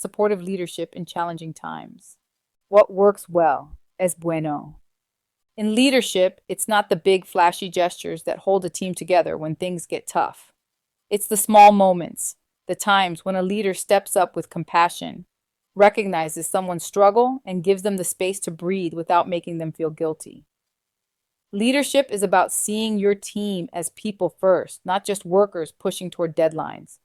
supportive leadership in challenging times. What works well? Es bueno. In leadership, it's not the big, flashy gestures that hold a team together when things get tough. It's the small moments, the times when a leader steps up with compassion, recognizes someone's struggle, and gives them the space to breathe without making them feel guilty. Leadership is about seeing your team as people first, not just workers pushing toward deadlines.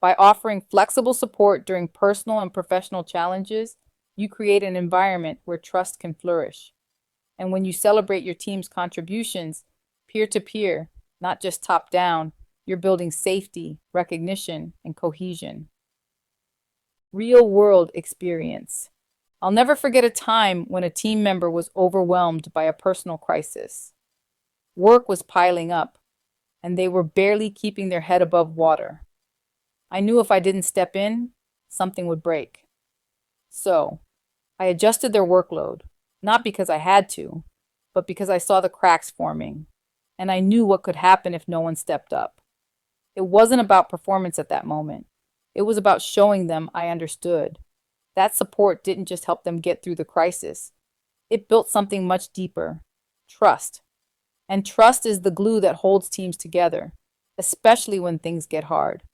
By offering flexible support during personal and professional challenges, you create an environment where trust can flourish. And when you celebrate your team's contributions, peer to peer, not just top down, you're building safety, recognition, and cohesion. Real world experience. I'll never forget a time when a team member was overwhelmed by a personal crisis. Work was piling up, and they were barely keeping their head above water. I knew if I didn't step in, something would break. So, I adjusted their workload, not because I had to, but because I saw the cracks forming, and I knew what could happen if no one stepped up. It wasn't about performance at that moment. It was about showing them I understood. That support didn't just help them get through the crisis. It built something much deeper, trust. And trust is the glue that holds teams together, especially when things get hard.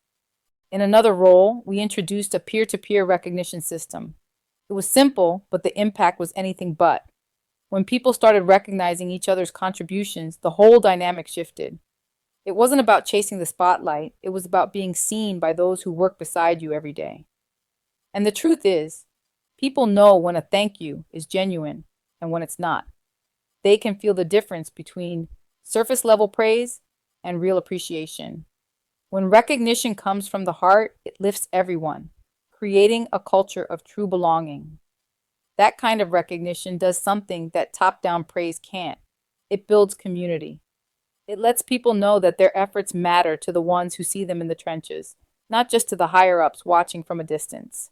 In another role, we introduced a peer-to-peer recognition system. It was simple, but the impact was anything but. When people started recognizing each other's contributions, the whole dynamic shifted. It wasn't about chasing the spotlight, it was about being seen by those who work beside you every day. And the truth is, people know when a thank you is genuine and when it's not. They can feel the difference between surface level praise and real appreciation. When recognition comes from the heart, it lifts everyone, creating a culture of true belonging. That kind of recognition does something that top-down praise can't. It builds community. It lets people know that their efforts matter to the ones who see them in the trenches, not just to the higher-ups watching from a distance.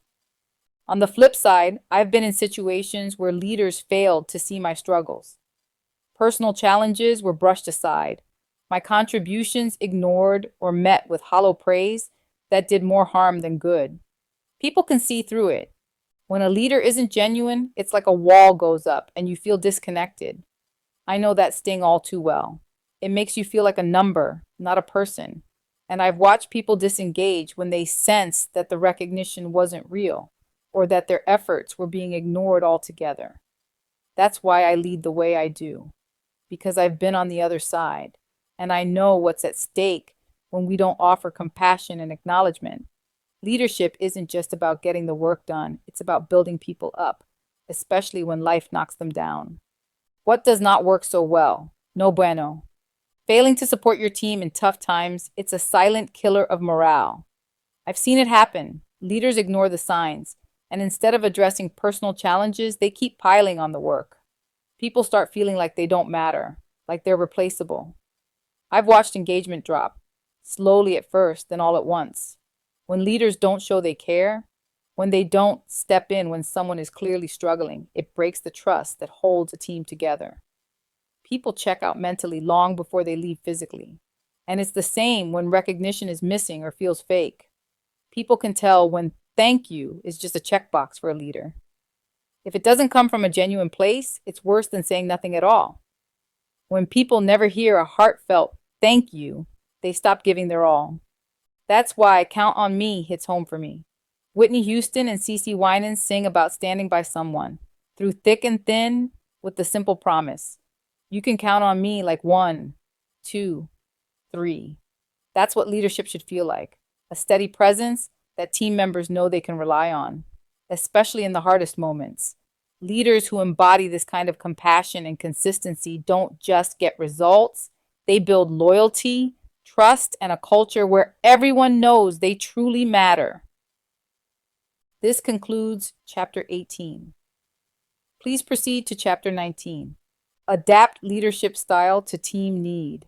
On the flip side, I've been in situations where leaders failed to see my struggles. Personal challenges were brushed aside, my contributions ignored or met with hollow praise that did more harm than good. People can see through it. When a leader isn't genuine, it's like a wall goes up and you feel disconnected. I know that sting all too well. It makes you feel like a number, not a person. And I've watched people disengage when they sense that the recognition wasn't real or that their efforts were being ignored altogether. That's why I lead the way I do, because I've been on the other side, and I know what's at stake when we don't offer compassion and acknowledgement. Leadership isn't just about getting the work done, it's about building people up, especially when life knocks them down. What does not work so well? No bueno. Failing to support your team in tough times, it's a silent killer of morale. I've seen it happen. Leaders ignore the signs, and instead of addressing personal challenges, they keep piling on the work. People start feeling like they don't matter, like they're replaceable. I've watched engagement drop, slowly at first, then all at once. When leaders don't show they care, when they don't step in when someone is clearly struggling, it breaks the trust that holds a team together. People check out mentally long before they leave physically. And it's the same when recognition is missing or feels fake. People can tell when thank you is just a checkbox for a leader. If it doesn't come from a genuine place, it's worse than saying nothing at all. When people never hear a heartfelt thank you, they stop giving their all. That's why Count on Me hits home for me. Whitney Houston and CeCe Winans sing about standing by someone, through thick and thin, with the simple promise. You can count on me like 1, 2, 3. That's what leadership should feel like. A steady presence that team members know they can rely on, especially in the hardest moments. Leaders who embody this kind of compassion and consistency don't just get results, they build loyalty, trust, and a culture where everyone knows they truly matter. This concludes Chapter 18. Please proceed to Chapter 19. Adapt leadership style to team need.